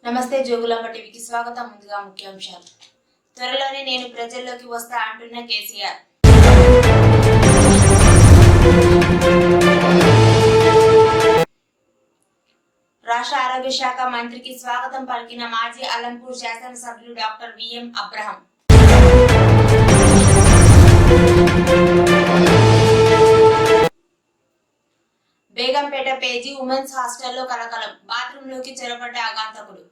నమస్తే జోగులాంబ టీవీకి స్వాగతం. ముందుగా ముఖ్యాంశాలు. త్వరలోనే నేను ప్రజల్లోకి వస్తా అంటున్న కేసీఆర్. రాష్ట్ర ఆరోగ్య శాఖ మంత్రికి స్వాగతం పలికిన మాజీ అలంపూర్ శాసనసభ్యులు doctor VM Abraham. Begumpet PG women's హాస్టల్లో కలకలం, బాత్రూమ్ లోకి చొరబడ్డ ఆగంతకుడు.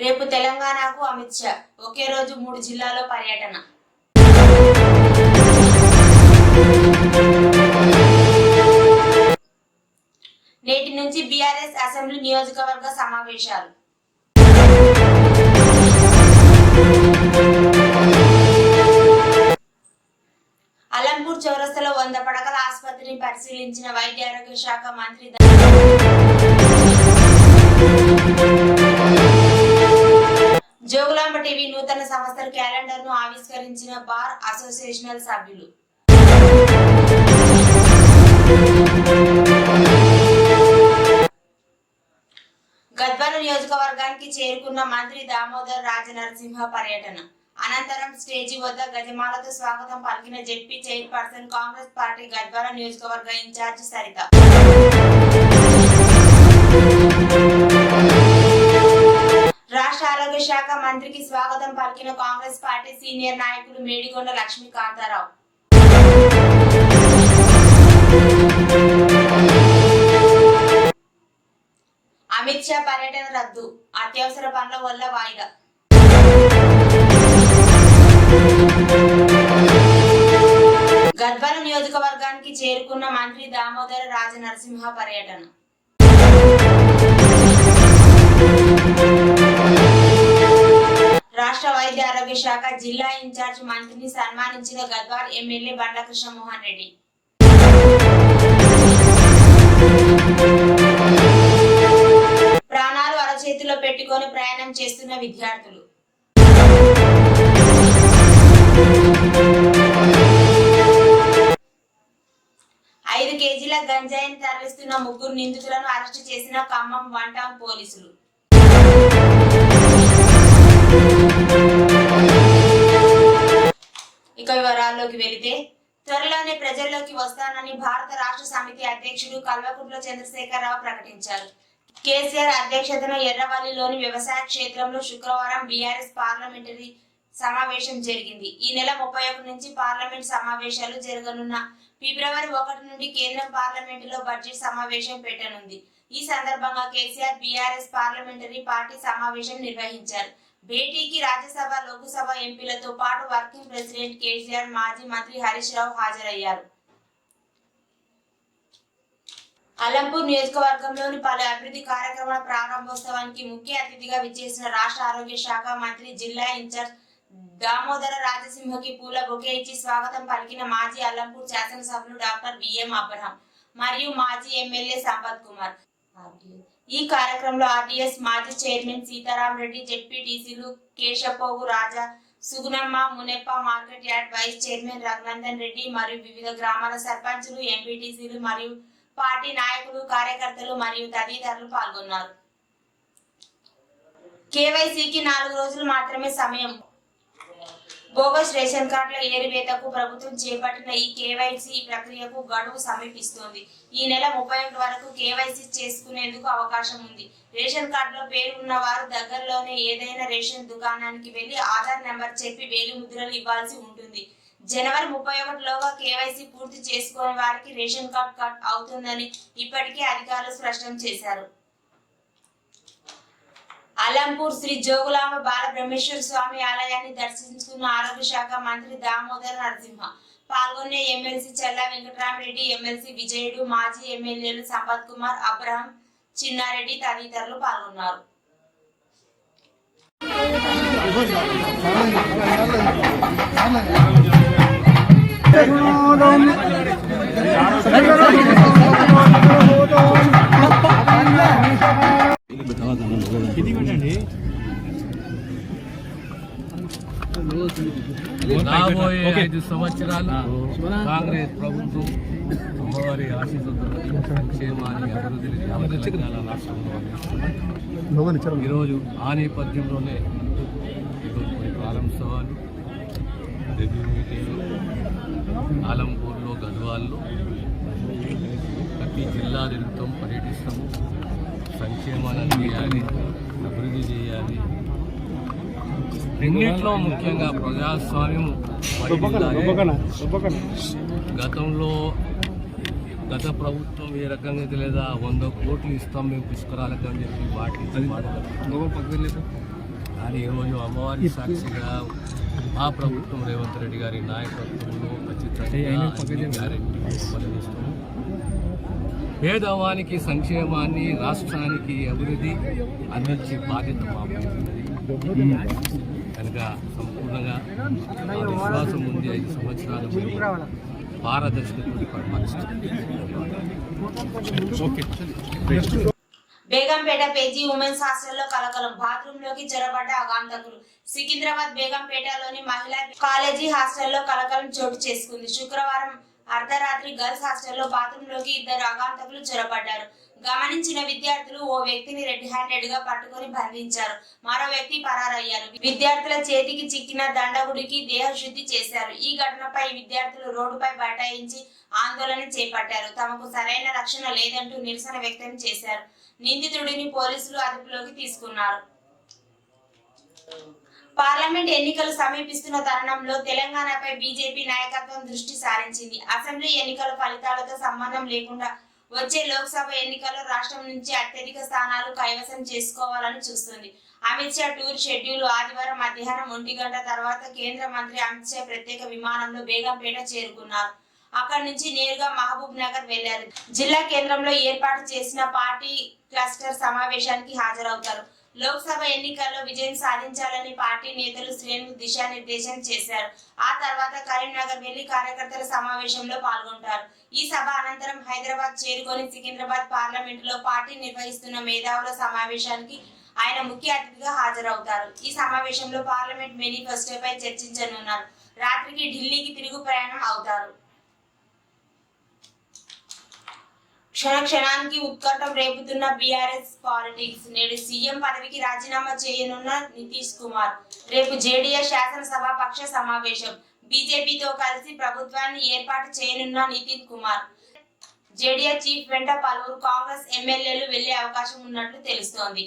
రేపు తెలంగాణకు అమిత్ షా, ఒకే రోజు 3 జిల్లాల్లో పర్యటన. నేటి నుంచి బీఆర్ఎస్ అసెంబ్లీ నియోజకవర్గ సమావేశాలు. అలంపూర్ చౌరస్తాలో 100 పడకల ఆసుపత్రిని పరిశీలించిన వైద్య ఆరోగ్య శాఖ మంత్రి. జోగులాంబ టీవీ నూతన సంవత్సర క్యాలెండర్ ను ఆవిష్కరించిన బార్ అసోసియేషన్ సభ్యులు. గద్వాల నియోజకవర్గానికి చేరుకున్న మంత్రి దామోదర్ రాజనరసింహ పర్యటన అనంతరం స్టేజీ వద్ద గజమాలతో స్వాగతం పలికిన ZP chairperson, Congress party Gadwal నియోజకవర్గ ఇన్ఛార్జ్ సరిత. రాష్ట్ర ఆరోగ్య శాఖ మంత్రికి స్వాగతం పలికిన కాంగ్రెస్ పార్టీ సీనియర్ నాయకులు మేడికొండ లక్ష్మీకాంతారావు. అమిత్ షా పర్యటన రద్దు, అత్యవసర పనుల వల్ల వాయిదా. గద్వాల నియోజకవర్గానికి చేరుకున్న మంత్రి దామోదర రాజనరసింహ పర్యటన. రాష్ట్ర వైద్య ఆరోగ్య శాఖ జిల్లా ఇన్ఛార్జ్ మంత్రిని సన్మానించిన గద్వాల ఎమ్మెల్యే బండ్ల కృష్ణమోహన్ రెడ్డి. ప్రాణాలు అరచేతిలో పెట్టుకొని ప్రయాణం చేస్తున్న విద్యార్థులు. 5 కేజీల గంజాయిని తరలిస్తున్న 3 నిందితులను అరెస్టు చేసిన ఖమ్మం 1 టౌన్ పోలీసులు. ఇక వివరాల్లోకి వెళితే, త్వరలోనే ప్రజల్లోకి వస్తానని భారత రాష్ట్ర సమితి అధ్యక్షుడు కల్వకుంట్ల చంద్రశేఖరరావు ప్రకటించారు. కేసీఆర్ అధ్యక్షతన ఎర్రవల్లిలోని వ్యవసాయ క్షేత్రంలో శుక్రవారం బీఆర్ఎస్ పార్లమెంటరీ సమావేశం జరిగింది. ఈ నెల 31 నుంచి పార్లమెంట్ సమావేశాలు జరగనున్న ఫిబ్రవరి 1 నుండి కేంద్రం పార్లమెంటులో బడ్జెట్ సమావేశం పెట్టనుంది. ఈ సందర్భంగా కేసీఆర్ బీఆర్ఎస్ పార్లమెంటరీ పార్టీ సమావేశం నిర్వహించారు. భేటీకి రాజ్యసభ, లోక్సభ ఎంపీలతో పాటు వర్కింగ్ ప్రెసిడెంట్ కేసీఆర్, మాజీ మంత్రి హరీష్ రావు హాజరయ్యారు. అలంపూర్ నియోజకవర్గంలోని పలు అభివృద్ధి కార్యక్రమాల ప్రారంభోత్సవానికి ముఖ్య అతిథిగా విచ్చేసిన రాష్ట్ర ఆరోగ్య శాఖ మంత్రి, జిల్లా ఇన్ఛార్జ్ దామోదర రాజసింహకి పూల బొకే ఇచ్చి స్వాగతం పలికిన మాజీ అలంపూర్ శాసనసభ్యులు డాక్టర్ విఎం అబ్రహం మరియు మాజీ ఎమ్మెల్యే సంపత్ కుమార్. ఈ కార్యక్రమంలో ఆర్డీఎస్ మాజీ చైర్మన్ సీతారాం రెడ్డి, జెడ్పీటీసీలు Keshapogu Raja, Sugunamma, Muneppa, market yard vice chairman Raghunandan Reddy మరియు వివిధ గ్రామాల సర్పంచులు, ఎంపీటీసీలు మరియు పార్టీ నాయకులు, కార్యకర్తలు మరియు తదితరులు పాల్గొన్నారు. కేవైసీకి 4 రోజులు మాత్రమే సమయం. బోగస్ రేషన్ కార్డుల ఏరివేతకు ప్రభుత్వం చేపట్టిన ఈ కేవైసీ ప్రక్రియకు గడువు సమీపిస్తోంది. ఈ నెల 31 వరకు కేవైసీ చేసుకునేందుకు అవకాశం ఉంది. రేషన్ కార్డులో పేరు ఉన్న వారు దగ్గరలోనే ఏదైనా రేషన్ దుకాణానికి వెళ్లి ఆధార్ నెంబర్ చెప్పి వేలిముద్రలు ఇవ్వాల్సి ఉంటుంది. జనవరి 31లోగా కేవైసీ పూర్తి చేసుకునే వారికి రేషన్ కార్డు కట్ అవుతుందని ఇప్పటికే అధికారులు స్పష్టం చేశారు. అలంపూర్ శ్రీ జోగులాంబ బాల బ్రహ్మేశ్వర స్వామి ఆలయాన్ని దర్శించుకున్న ఆరోగ్య శాఖ మంత్రి దామోదర నరసింహ. పాల్గొన్న ఎమ్మెల్సీ చల్లా వెంకటరామరెడ్డి, ఎమ్మెల్సీ విజయుడు, మాజీ ఎమ్మెల్యేలు సంపత్ కుమార్, అబ్రహం, చిన్నారెడ్డి తదితరులు పాల్గొన్నారు. ఇది పెట్టండి. రాబోయే 5 సంవత్సరాలు కాంగ్రెస్ ప్రభుత్వం అమ్మవారి ఆశీస్సులతో సంక్షేమాన్ని అభివృద్ధిని తెలంగాణ రాష్ట్రంలో అందిస్తుంది. ఈరోజు ఆ నేపథ్యంలోనే కొన్ని ప్రారంభోత్సవాలు, రివ్యూ మీటింగ్లు ఆలంపూర్లో, గద్వాల్లో ప్రతి జిల్లా తిరుగుతాం, పర్యటిస్తాము. సంక్షేమాన్ని అందియాలి, అభివృద్ధి చేయాలి. రెండింటిలో ముఖ్యంగా ప్రజాస్వామ్యం గతంలో గత ప్రభుత్వం ఏ రకంగా అయితే లేదా 100 కోట్లు ఇస్తాం మేము పుష్కరాలకు అని చెప్పి కానీ ఈరోజు అమ్మవారి సాక్షిగా ఆ ప్రభుత్వం రేవంత్ రెడ్డి గారి నాయకత్వంలో ఖచ్చితంగా పేదవానికి సంక్షేమాన్ని, రాష్ట్రానికి అభివృద్ధి అందించే బాధ్యత మా కనుక సంపూర్ణంగా విశ్వాసం ఉంది. 5 సంవత్సరాలు పారదర్శకతతో పరిపాలిస్తారు. బేగంపేట పేజీ ఉమెన్స్ హాస్టల్లో కలకలం, బాత్రూమ్ లోకి చొరబడ్డ ఆగంతకులు. సికింద్రాబాద్ బేగంపేటలోని మహిళా కాలేజీ హాస్టల్లో కలకలం చోటు చేసుకుంది. శుక్రవారం అర్ధరాత్రి గర్ల్స్ హాస్టల్లో బాత్రూమ్ లోకి 2 ఆగంతకులు చొరబడ్డారు. గమనించిన విద్యార్థులు ఓ వ్యక్తిని రెడ్ హ్యాండెడ్ గా పట్టుకుని బంధించారు. మరో వ్యక్తి పరారయ్యారు. విద్యార్థుల చేతికి చిక్కిన దండగుడికి దేహశుద్ధి చేశారు. ఈ ఘటనపై విద్యార్థులు రోడ్డుపై బైఠాయించి ఆందోళన చేపట్టారు. తమకు సరైన రక్షణ లేదంటూ నిరసన వ్యక్తం చేశారు. నిందితుడిని పోలీసులు అదుపులోకి తీసుకున్నారు. పార్లమెంట్ ఎన్నికలు సమీపిస్తున్న తరుణంలో తెలంగాణపై బీజేపీ నాయకత్వం దృష్టి సారించింది. అసెంబ్లీ ఎన్నికల ఫలితాలతో సంబంధం లేకుండా వచ్చే లోక్సభ ఎన్నికల్లో రాష్ట్రం నుంచి అత్యధిక స్థానాలు కైవసం చేసుకోవాలని చూస్తుంది. అమిత్ షా టూర్ షెడ్యూల్ ఆదివారం మధ్యాహ్నం 1 గంట తర్వాత కేంద్ర మంత్రి అమిత్ షా ప్రత్యేక విమానంలో బేగంపేట చేరుకున్నారు. అక్కడి నుంచి నేరుగా మహబూబ్ నగర్ వెళ్లారు. జిల్లా కేంద్రంలో ఏర్పాటు చేసిన పార్టీ క్లస్టర్ సమావేశానికి హాజరవుతారు. లోక్సభ ఎన్నికల్లో విజయం సాధించాలని పార్టీ నేతలు శ్రేణులకు దిశానిర్దేశం చేశారు. ఆ తర్వాత కరీంనగర్ వెళ్లి కార్యకర్తల సమావేశంలో పాల్గొంటారు. ఈ సభ అనంతరం హైదరాబాద్ చేరుకొని సికింద్రాబాద్ పార్లమెంట్ లో పార్టీ నిర్వహిస్తున్న మేధావుల సమావేశానికి ఆయన ముఖ్య అతిథిగా హాజరవుతారు. ఈ సమావేశంలో పార్లమెంట్ మేనిఫెస్టోపై చర్చించనున్నారు. రాత్రికి ఢిల్లీకి తిరుగు ప్రయాణం అవుతారు. క్షణానికి ఉత్కంఠం రేపుతున్న బీఆర్ఎస్ పాలిటిక్స్. నేడు సీఎం పదవికి రాజీనామా చేయనున్న నితీష్ కుమార్. రేపు జేడీఎస్ శాసనసభ పక్ష సమావేశం. బీజేపీతో కలిసి ప్రభుత్వాన్ని ఏర్పాటు చేయనున్న నితీష్ కుమార్. జేడీఎస్ చీఫ్ వెంట పలువురు కాంగ్రెస్ ఎమ్మెల్యేలు వెళ్లే అవకాశం ఉన్నట్లు తెలుస్తోంది.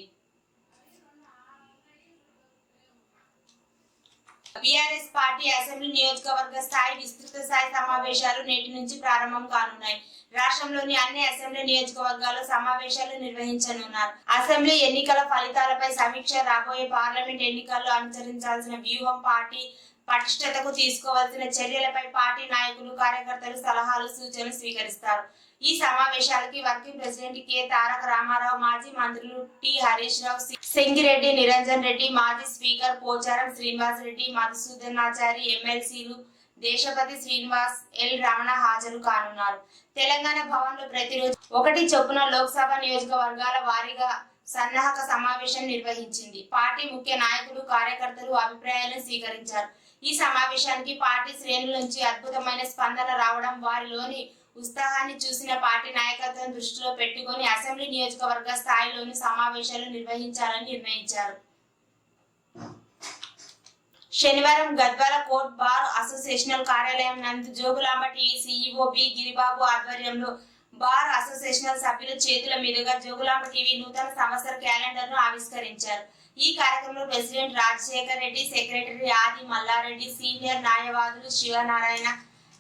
బీఆర్ఎస్ పార్టీ అసెంబ్లీ నియోజకవర్గ స్థాయి విస్తృత స్థాయి సమావేశాలు నేటి నుంచి ప్రారంభం కానున్నాయి. రాష్ట్రంలోని అన్ని అసెంబ్లీ నియోజకవర్గాల్లో సమావేశాలు నిర్వహించనున్నారు. అసెంబ్లీ ఎన్నికల ఫలితాలపై సమీక్ష, రాబోయే పార్లమెంట్ ఎన్నికల్లో అనుసరించాల్సిన వ్యూహం, పార్టీ పటిష్టతకు తీసుకోవాల్సిన చర్యలపై పార్టీ నాయకులు, కార్యకర్తలు సలహాలు, సూచనలు స్వీకరిస్తారు. ఈ సమావేశాలకి వర్కింగ్ ప్రెసిడెంట్ కె తారక రామారావు, మాజీ మంత్రులు టి హరీష్ రావు, సింగిరెడ్డి నిరంజన్ రెడ్డి, మాజీ స్పీకర్ పోచారం శ్రీనివాస్ రెడ్డి, మధుసూదనాచారి, ఎమ్మెల్సీలు దేశపతి శ్రీనివాస్, ఎల్ రమణ హాజరు కానున్నారు. తెలంగాణ భవన్ లో ప్రతిరోజు 1 చొప్పున లోక్సభ నియోజకవర్గాల వారీగా సన్నాహక సమావేశం నిర్వహించింది. పార్టీ ముఖ్య నాయకులు, కార్యకర్తలు అభిప్రాయాలను స్వీకరించారు. ఈ సమావేశానికి పార్టీ శ్రేణుల నుంచి అద్భుతమైన స్పందన రావడం, వారిలోని ఉత్సాహాన్ని చూసిన పార్టీ నాయకత్వం దృష్టిలో పెట్టుకుని అసెంబ్లీ నియోజకవర్గ స్థాయిలోని సమావేశాలు నిర్వహించాలని నిర్ణయించారు. శనివారం గద్వాల కోర్ట్ బార్ అసోసియేషనల్ కార్యాలయం నందు Jogulamba T CEO B Giribabu ఆధ్వర్యంలో బార్ అసోసియేషనల్ సభ్యుల చేతుల మీదుగా జోగులాంబ టీవీ నూతన సంవత్సర క్యాలెండర్ ను ఆవిష్కరించారు. ఈ కార్యక్రమంలో ప్రెసిడెంట్ రాజశేఖర్ రెడ్డి, సెక్రటరీ ఆది మల్లారెడ్డి, సీనియర్ న్యాయవాదులు శివనారాయణ,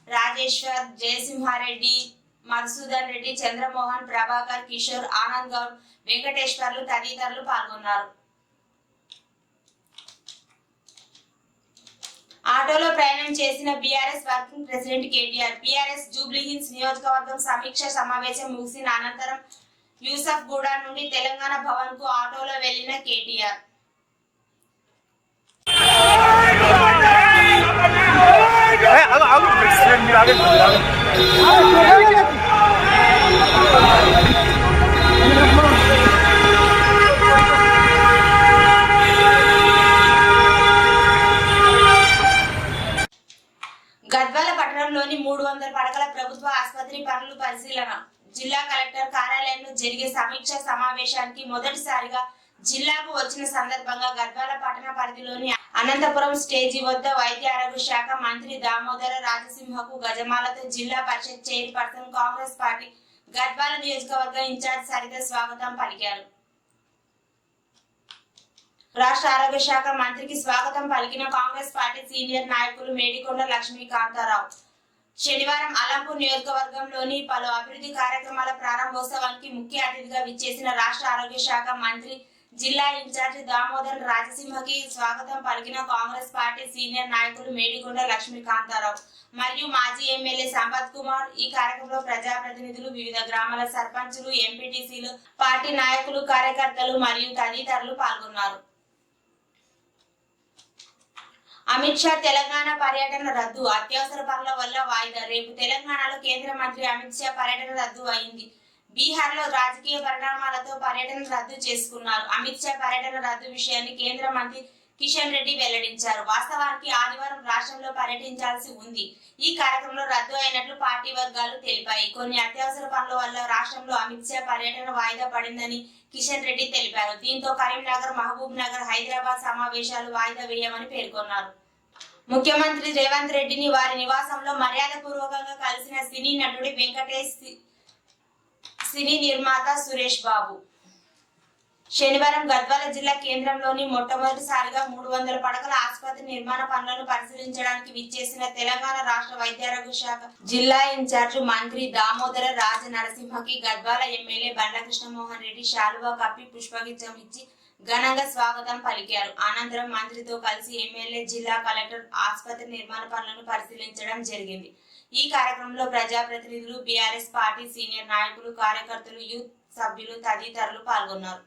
రాజేశ్వర్, జయసింహారెడ్డి, మధుసూదన్ రెడ్డి, చంద్రమోహన్, ప్రభాకర్, కిషోర్, ఆనంద్ గౌడ్, వెంకటేశ్వర్లు తదితరులు పాల్గొన్నారు. ఆటోలో ప్రయాణం చేసిన BRS working president KTR. BRS Jubilee Hills నియోజకవర్గం సమీక్ష సమావేశం ముగిసిన అనంతరం యూసఫ్ గూడ నుండి తెలంగాణ భవన్ కు ఆటోలో వెళ్లిన కేటీఆర్ 300 పడకల ప్రభుత్వ ఆసుపత్రి పనులు పరిశీలన. జిల్లా కలెక్టర్ కార్యాలయంలో జరిగే సమీక్ష సమావేశానికి మొదటిసారిగా జిల్లాకు వచ్చిన సందర్భంగా గద్వాల పట్టణ పరిధిలోని అనంతపురం స్టేజి వద్ద వైద్య ఆరోగ్య శాఖ మంత్రి దామోదర రాజసింహకు గజమాలతో జిల్లా పరిషత్ చైర్పర్సన్ కాంగ్రెస్ పార్టీ గద్వాల నియోజకవర్గ ఇన్ఛార్జ్ సరిత స్వాగతం పలికారు. రాష్ట్ర ఆరోగ్య శాఖ మంత్రికి స్వాగతం పలికిన కాంగ్రెస్ పార్టీ సీనియర్ నాయకులు మేడికొండ లక్ష్మీకాంతారావు శనివారం అలంపూర్ నియోజకవర్గంలోని పలు అభివృద్ధి కార్యక్రమాల ప్రారంభోత్సవానికి ముఖ్య అతిథిగా విచ్చేసిన రాష్ట్ర ఆరోగ్య శాఖ మంత్రి జిల్లా ఇన్ఛార్జి దామోదర్ రాజసింహకి స్వాగతం పలికిన కాంగ్రెస్ పార్టీ సీనియర్ నాయకులు మేడికొండ లక్ష్మీకాంతారావు మరియు మాజీ ఎమ్మెల్యే సంపత్ కుమార్. ఈ కార్యక్రమంలో ప్రజాప్రతినిధులు, వివిధ గ్రామాల సర్పంచులు, ఎంపీటీసీలు, పార్టీ నాయకులు, కార్యకర్తలు మరియు తదితరులు పాల్గొన్నారు. అమిత్ షా తెలంగాణ పర్యటన రద్దు. అత్యవసర పనుల వల్ల వాయిదా. రేపు తెలంగాణలో కేంద్ర మంత్రి అమిత్ షా పర్యటన రద్దు అయింది. బీహార్ లో రాజకీయ పరిణామాలతో పర్యటన రద్దు చేసుకున్నారు. అమిత్ షా పర్యటన రద్దు విషయాన్ని కేంద్ర మంత్రి కిషన్ రెడ్డి వెల్లడించారు. వాస్తవానికి ఆదివారం రాష్ట్రంలో పర్యటించాల్సి ఉంది. ఈ కార్యక్రమంలో రద్దు అయినట్లు పార్టీ వర్గాలు తెలిపాయి. కొన్ని అత్యవసర పనుల వల్ల రాష్ట్రంలో అమిత్ షా పర్యటన వాయిదా పడిందని కిషన్ రెడ్డి తెలిపారు. దీంతో కరీంనగర్, మహబూబ్ నగర్, హైదరాబాద్ సమావేశాలు వాయిదా వేయమని పేర్కొన్నారు. ముఖ్యమంత్రి రేవంత్ రెడ్డిని వారి నివాసంలో మర్యాద పూర్వకంగా కలిసిన సినీ నటుడి వెంకటేష్, సినీ నిర్మాత సురేష్ బాబు శనివారం గద్వాల జిల్లా కేంద్రంలోని మొట్టమొదటిసారిగా 300 పడకల ఆసుపత్రి నిర్మాణ పనులను పరిశీలించడానికి విచ్చేసిన తెలంగాణ రాష్ట్ర వైద్యారోగ్య శాఖ జిల్లా ఇన్ఛార్జ్ మంత్రి దామోదర రాజ నరసింహకి గద్వాల ఎమ్మెల్యే బండ్ల కృష్ణమోహన్ రెడ్డి శాలువా కప్పి పుష్పగుచ్చం ఇచ్చి ఘనంగా స్వాగతం పలికారు. అనంతరం మంత్రితో కలిసి ఎమ్మెల్యే, జిల్లా కలెక్టర్ ఆసుపత్రి నిర్మాణ పనులను పరిశీలించడం జరిగింది. ఈ కార్యక్రమంలో ప్రజాప్రతినిధులు, బీఆర్ఎస్ పార్టీ సీనియర్ నాయకులు, కార్యకర్తలు, యూత్ సభ్యులు తదితరులు పాల్గొన్నారు.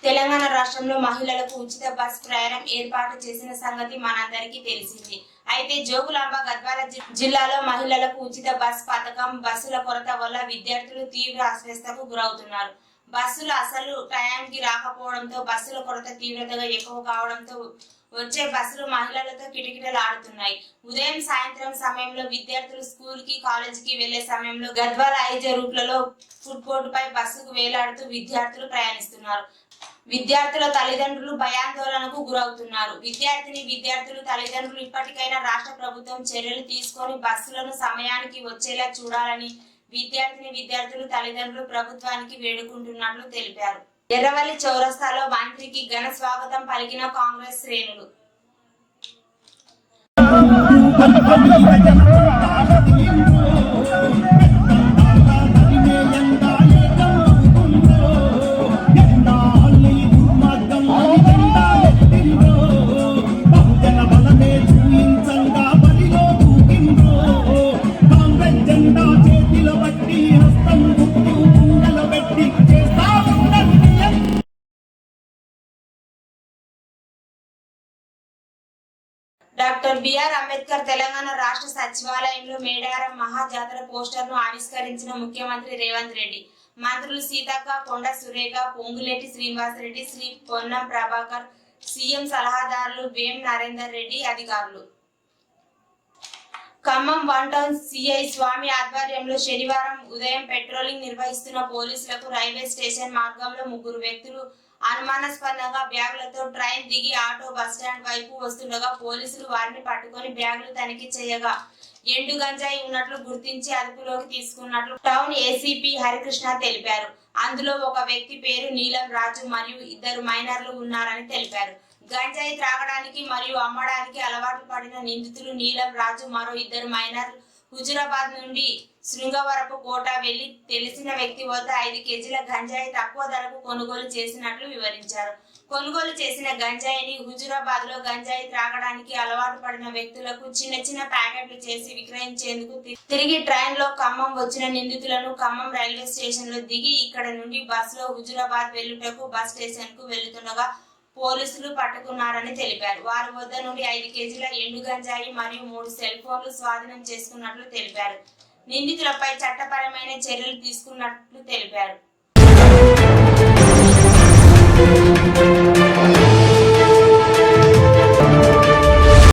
తెలంగాణ రాష్ట్రంలో మహిళలకు ఉచిత బస్ ప్రయాణం ఏర్పాటు చేసిన సంగతి మనందరికీ తెలిసింది. అయితే జోగులాంబ, గద్వాల జిల్లాలో మహిళలకు ఉచిత బస్ పథకం, బస్సుల కొరత వల్ల విద్యార్థులు తీవ్ర అస్వస్థతకు గురవుతున్నారు. బస్సులు అసలు టయానికి రాకపోవడంతో, బస్సుల కొరత తీవ్రతగా ఎక్కువ కావడంతో వచ్చే బస్సులు మహిళలతో కిటకిటలాడుతున్నాయి. ఉదయం, సాయంత్రం సమయంలో విద్యార్థులు స్కూల్ కి, కాలేజీకి వెళ్లే సమయంలో గద్వాల ఐజ రూట్లలో ఫుడ్ కోర్టు పై బస్సుకు వేలాడుతూ విద్యార్థులు ప్రయాణిస్తున్నారు. విద్యార్థుల తల్లిదండ్రులు భయాందోళనకు గురవుతున్నారు. విద్యార్థులు తల్లిదండ్రులు ఇప్పటికైనా రాష్ట్ర ప్రభుత్వం చర్యలు తీసుకొని బస్సులను సమయానికి వచ్చేలా చూడాలని విద్యార్థులు తల్లిదండ్రులు ప్రభుత్వానికి వేడుకుంటున్నట్లు తెలిపారు. ఎర్రవల్లి చౌరస్తాలో మంత్రికి ఘన స్వాగతం పలికిన కాంగ్రెస్ శ్రేణులు. డాక్టర్ బిఆర్ అంబేద్కర్ తెలంగాణ రాష్ట్ర సచివాలయంలో మేడారం మహాజాతర పోస్టర్ ను ఆవిష్కరించిన ముఖ్యమంత్రి రేవంత్ రెడ్డి. మంత్రులు సీతక్క, కొండ సురేఖ, పొంగులేటి శ్రీనివాసరెడ్డి, శ్రీ పొన్నం ప్రభాకర్, సీఎం సలహాదారులు వేం నరేందర్ రెడ్డి, అధికారులు. ఖమ్మం 1 టౌన్ సిఐ స్వామి ఆధ్వర్యంలో శనివారం ఉదయం పెట్రోలింగ్ నిర్వహిస్తున్న పోలీసులకు రైల్వే స్టేషన్ మార్గంలో 3 వ్యక్తులు అనుమానాస్పదంగా బ్యాగులతో ట్రైన్ దిగి ఆటో బస్టాండ్ వైపు వస్తుండగా పోలీసులు వారిని పట్టుకొని బ్యాగులు తనిఖీ చేయగా ఎండు గంజాయి ఉన్నట్లు గుర్తించి అదుపులోకి తీసుకున్నట్లు టౌన్ ఏసీపీ హరికృష్ణ తెలిపారు. అందులో ఒక వ్యక్తి పేరు నీలం రాజు మరియు 2 మైనర్లు ఉన్నారని తెలిపారు. గంజాయి త్రాగడానికి మరియు అమ్మడానికి అలవాటు పడిన నిందితులు నీలం రాజు, మరో 2 మైనర్లు హుజురాబాద్ నుండి శృంగవరపు కోట వెళ్లి తెలిసిన వ్యక్తి వద్ద 5 కేజీల గంజాయి తక్కువ ధరకు కొనుగోలు చేసినట్లు వివరించారు. కొనుగోలు చేసిన గంజాయిని హుజురాబాద్ లో గంజాయి త్రాగడానికి అలవాటు పడిన వ్యక్తులకు చిన్న ప్యాకెట్లు చేసి విక్రయించేందుకు తిరిగి ట్రైన్ లో ఖమ్మం వచ్చిన నిందితులను ఖమ్మం రైల్వే స్టేషన్ లో దిగి ఇక్కడ నుండి బస్ లో హుజురాబాద్ వెళ్లుటకు బస్ స్టేషన్ కు వెళ్తుండగా పోలీసులు పట్టుకున్నారని తెలిపారు. వారి వద్ద నుండి 5 కేజీల ఎండు గంజాయి మరియు 3 సెల్ ఫోన్లు స్వాధీనం చేసుకున్నట్లు తెలిపారు. నిందితులపై చట్టపరమైన చర్యలు తీసుకున్నట్లు తెలిపారు.